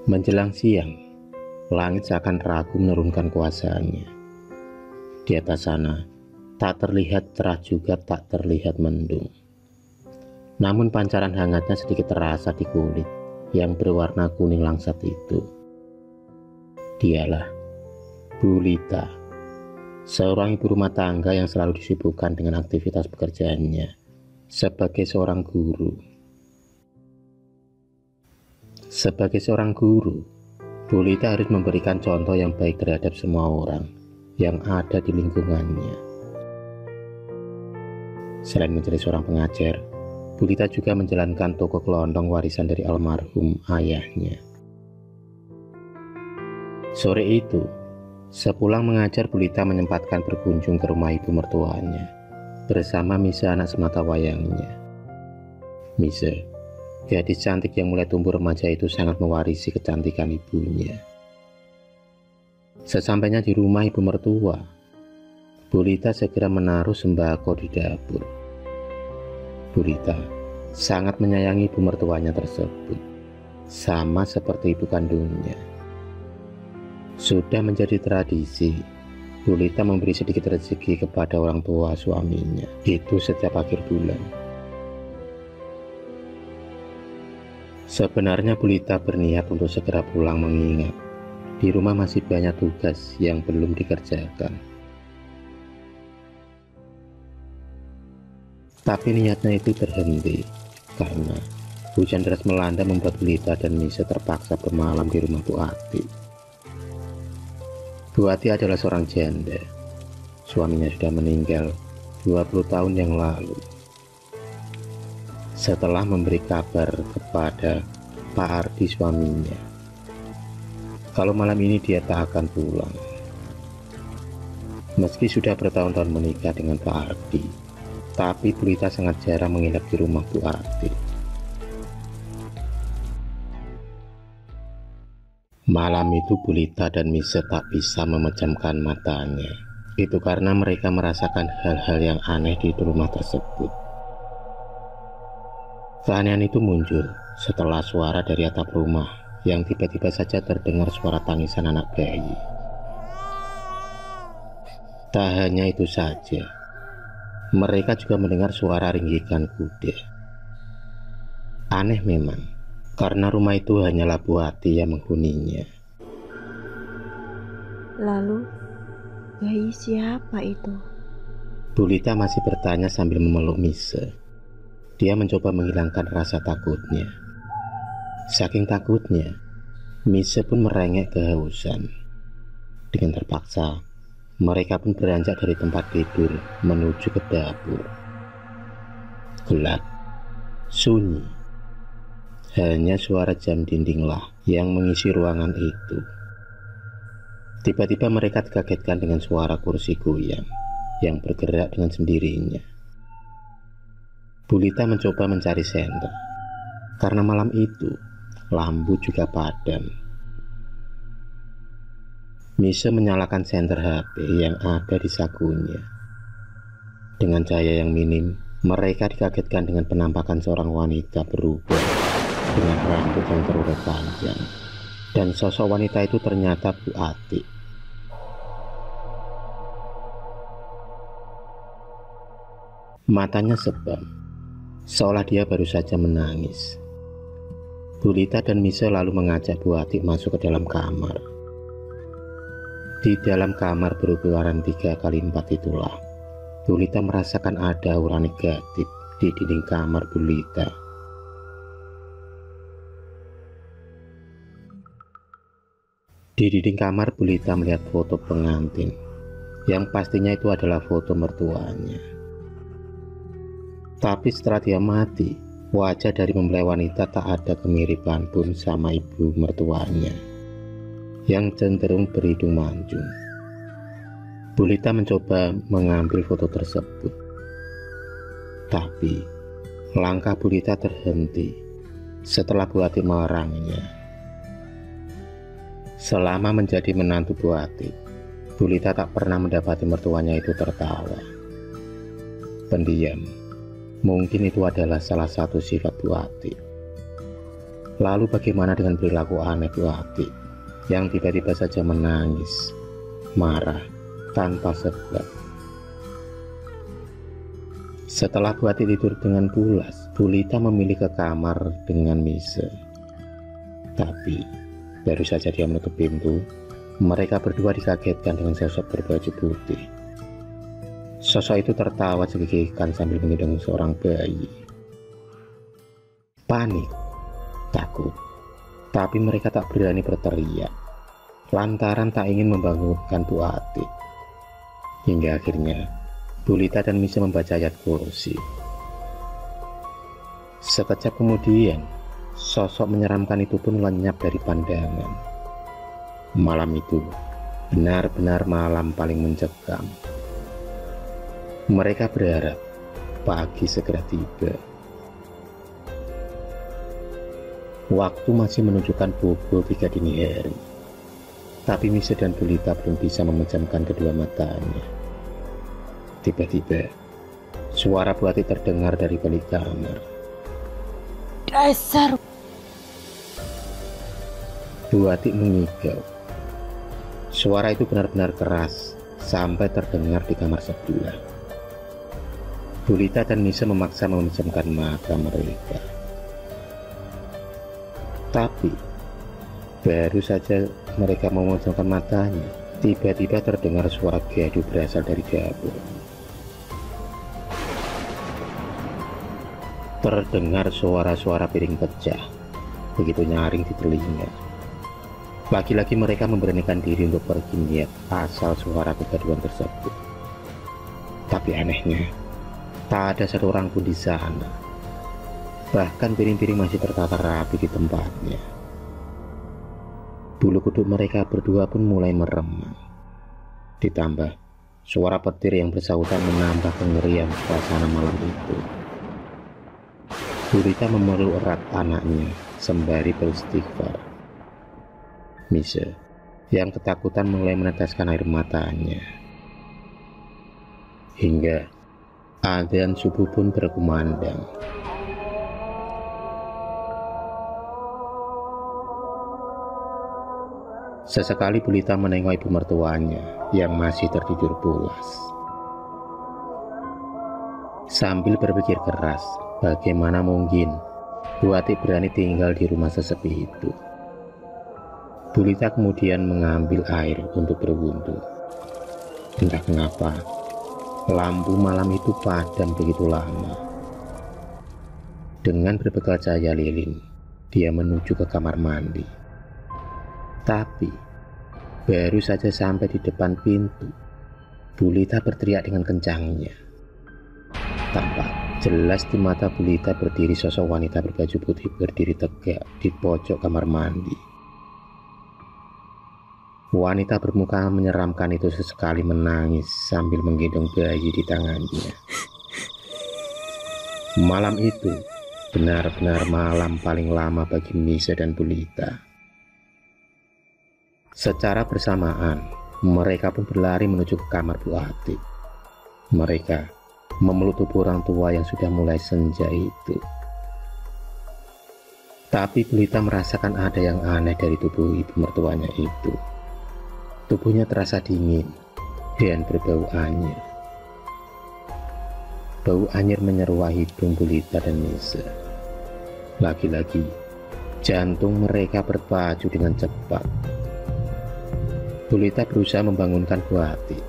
Menjelang siang, langit seakan ragu menurunkan kuasanya. Di atas sana, tak terlihat cerah juga tak terlihat mendung. Namun pancaran hangatnya sedikit terasa di kulit yang berwarna kuning langsat itu. Dialah Bu Lita, seorang ibu rumah tangga yang selalu disibukkan dengan aktivitas pekerjaannya sebagai seorang guru. Sebagai seorang guru, Bu Lita harus memberikan contoh yang baik terhadap semua orang yang ada di lingkungannya. Selain menjadi seorang pengajar, Bu Lita juga menjalankan toko kelondong warisan dari almarhum ayahnya. Sore itu, sepulang mengajar, Bu Lita menyempatkan berkunjung ke rumah ibu mertuanya bersama Mise, anak sematawayangnya. Mise, gadis cantik yang mulai tumbuh remaja itu, sangat mewarisi kecantikan ibunya. Sesampainya di rumah ibu mertua, Bu Lita segera menaruh sembako di dapur. Bu Lita sangat menyayangi ibu mertuanya tersebut, sama seperti ibu kandungnya. Sudah menjadi tradisi, Bu Lita memberi sedikit rezeki kepada orang tua suaminya, itu setiap akhir bulan. Sebenarnya Bu Lita berniat untuk segera pulang, mengingat di rumah masih banyak tugas yang belum dikerjakan. Tapi niatnya itu terhenti karena hujan deras melanda membuat Bu Lita dan Mise terpaksa bermalam di rumah Bu Ati. Bu Ati adalah seorang janda. Suaminya sudah meninggal 20 tahun yang lalu. Setelah memberi kabar kepada Pak Ardi suaminya, kalau malam ini dia tak akan pulang. Meski sudah bertahun-tahun menikah dengan Pak Ardi, tapi Bu Lita sangat jarang menginap di rumah Bu Ardi. Malam itu Bu Lita dan Mise tak bisa memejamkan matanya. Itu karena mereka merasakan hal-hal yang aneh di rumah tersebut. Keanehan itu muncul setelah suara dari atap rumah yang tiba-tiba saja terdengar suara tangisan anak bayi. Tak hanya itu saja, mereka juga mendengar suara ringgikan kuda. Aneh memang, karena rumah itu hanyalah Bu Ati yang menghuninya. Lalu, bayi siapa itu? Bu Lita masih bertanya sambil memeluk Mise. Dia mencoba menghilangkan rasa takutnya. Saking takutnya, Mise pun merengek kehausan. Dengan terpaksa, mereka pun beranjak dari tempat tidur menuju ke dapur. Gelap, sunyi. Hanya suara jam dindinglah yang mengisi ruangan itu. Tiba-tiba mereka dikagetkan dengan suara kursi goyang yang bergerak dengan sendirinya. Bu Lita mencoba mencari senter, karena malam itu lampu juga padam. Mise menyalakan senter HP yang ada di sakunya. Dengan cahaya yang minim, mereka dikagetkan dengan penampakan seorang wanita berubah dengan rambut yang terurai panjang. Dan sosok wanita itu ternyata Bu Ati. Matanya sebam, seolah dia baru saja menangis. Bu Lita dan Mise lalu mengajak Bu Ati masuk ke dalam kamar. Di dalam kamar berukuran 3x4 itulah, Bu Lita merasakan ada aura negatif di dinding kamar Bu Lita. Di dinding kamar Bu Lita melihat foto pengantin yang pastinya itu adalah foto mertuanya. Tapi setelah dia mati, wajah dari mempelai wanita tak ada kemiripan pun sama ibu mertuanya yang cenderung berhidung mancung. Bu Lita mencoba mengambil foto tersebut, tapi langkah Bu Lita terhenti setelah Bu Atik melarangnya. Selama menjadi menantu Bu Atik, Bu Lita tak pernah mendapati mertuanya itu tertawa. Pendiam, mungkin itu adalah salah satu sifat Bu Atik. Lalu bagaimana dengan perilaku aneh Bu Atik yang tiba-tiba saja menangis, marah, tanpa sebab? Setelah Bu Atik tidur dengan pulas, Bu Lita memilih ke kamar dengan Mise. Tapi baru saja dia menutup pintu, mereka berdua dikagetkan dengan sosok berbaju putih. Sosok itu tertawa cekikikan sambil menggendong seorang bayi. Panik, takut, tapi mereka tak berani berteriak lantaran tak ingin membangunkan Bu Atik. Hingga akhirnya Bu Lita dan Mise membaca ayat kursi. Sekejap kemudian, sosok menyeramkan itu pun lenyap dari pandangan. Malam itu benar-benar malam paling mencekam. Mereka berharap pagi segera tiba. Waktu masih menunjukkan pukul 3 dini hari, tapi Mise dan Bu Lita belum bisa memejamkan kedua matanya. Tiba-tiba suara Bu Atik terdengar dari balik kamar. Dasar. Bu Atik mengigau. Suara itu benar-benar keras sampai terdengar di kamar sebelah. Bu Lita dan Mise memaksa memejamkan mata mereka. Tapi baru saja mereka memejamkan matanya, tiba-tiba terdengar suara gaduh berasal dari dapur. Terdengar suara-suara piring pecah, begitu nyaring di telinga. Lagi-lagi mereka memberanikan diri untuk pergi melihat asal suara kegaduhan tersebut. Tapi anehnya, tak ada satu orang pun di sana. Bahkan piring-piring masih tertata rapi di tempatnya. Bulu kuduk mereka berdua pun mulai meremang. Ditambah suara petir yang bersautan menambah kengerian suasana malam itu. Bu Lita memeluk erat anaknya sembari beristighfar. Mise yang ketakutan mulai meneteskan air matanya. Hingga adzan subuh pun berkumandang. Sesekali Bu Lita menengok ibu mertuanya yang masih tertidur pulas. Sambil berpikir keras, bagaimana mungkin Bu Atik berani tinggal di rumah sesepi itu. Bu Lita kemudian mengambil air untuk berwudu. Entah kenapa, lampu malam itu padam begitu lama. Dengan berbekal cahaya lilin, dia menuju ke kamar mandi. Tapi baru saja sampai di depan pintu, Bu Lita berteriak dengan kencangnya. Tampak jelas di mata Bu Lita berdiri sosok wanita berbaju putih berdiri tegak di pojok kamar mandi. Wanita bermuka menyeramkan itu sesekali menangis sambil menggendong bayi di tangannya. Malam itu benar-benar malam paling lama bagi Mise dan Bu Lita. Secara bersamaan, mereka pun berlari menuju ke kamar Bu Atik. Mereka memeluk tubuh orang tua yang sudah mulai senja itu. Tapi Bu Lita merasakan ada yang aneh dari tubuh ibu mertuanya itu. Tubuhnya terasa dingin dan berbau anyir. Bau anyir menyeruak hidung Bu Lita dan Mise. Lagi-lagi, jantung mereka berpacu dengan cepat. Bu Lita berusaha membangunkan Bu Atik,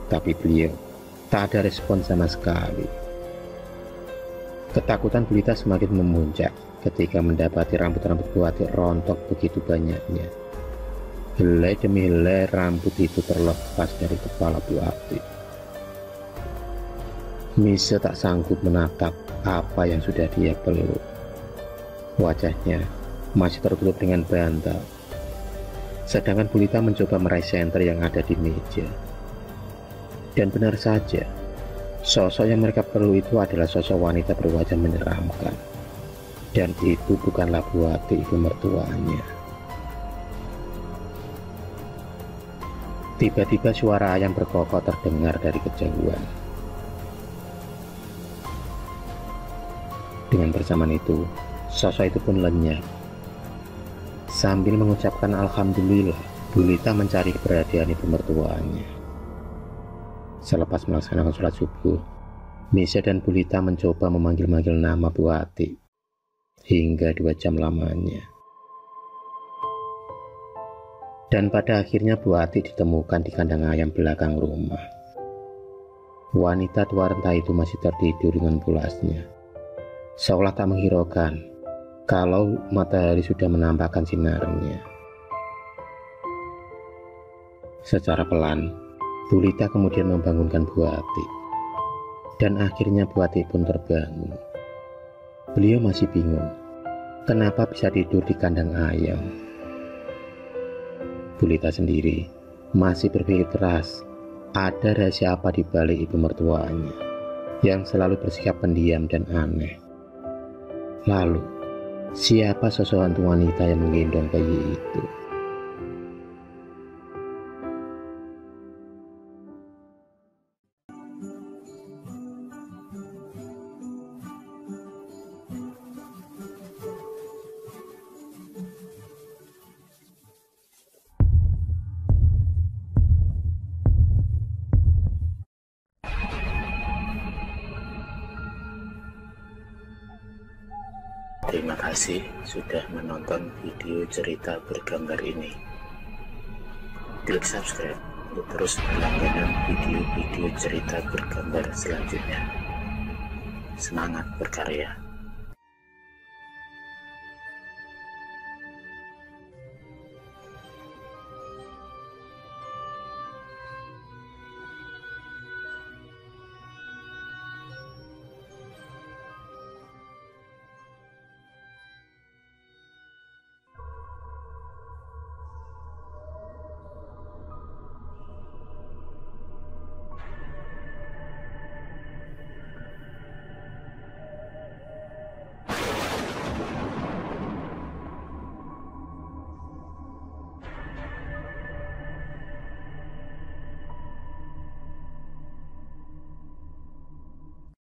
tapi beliau tak ada respon sama sekali. Ketakutan Bu Lita semakin memuncak ketika mendapati rambut-rambut Bu Atik rontok begitu banyaknya. Helai demi helai rambut itu terlepas dari kepala Bu Ati. Mise tak sanggup menatap apa yang sudah dia peluk. Wajahnya masih tertutup dengan bantal. Sedangkan Bu Lita mencoba meraih senter yang ada di meja. Dan benar saja, sosok yang mereka perlu itu adalah sosok wanita berwajah menyeramkan. Dan itu bukanlah Bu Ati, ibu mertuanya. Tiba-tiba suara ayam berkokok terdengar dari kejauhan. Dengan bersamaan itu, sosok itu pun lenyap. Sambil mengucapkan alhamdulillah, Bu Lita mencari keberadaan ibu mertuanya. Selepas melaksanakan sholat subuh, Mise dan Bu Lita mencoba memanggil-manggil nama Bu Ati hingga 2 jam lamanya. Dan pada akhirnya Bu Ati ditemukan di kandang ayam belakang rumah. Wanita tua renta itu masih tertidur dengan pulasnya, seolah tak menghiraukan kalau matahari sudah menampakkan sinarnya. Secara pelan, Bu Lita kemudian membangunkan Bu Ati. Dan akhirnya Bu Ati pun terbangun. Beliau masih bingung, kenapa bisa tidur di kandang ayam. Bu Lita sendiri masih berpikir keras, ada rahasia apa di balik ibu mertuanya yang selalu bersikap pendiam dan aneh. Lalu, siapa sosok hantu wanita yang menggendong bayi itu? Terima kasih sudah menonton video cerita bergambar ini. Klik subscribe untuk terus berlangganan video-video cerita bergambar selanjutnya. Semangat berkarya.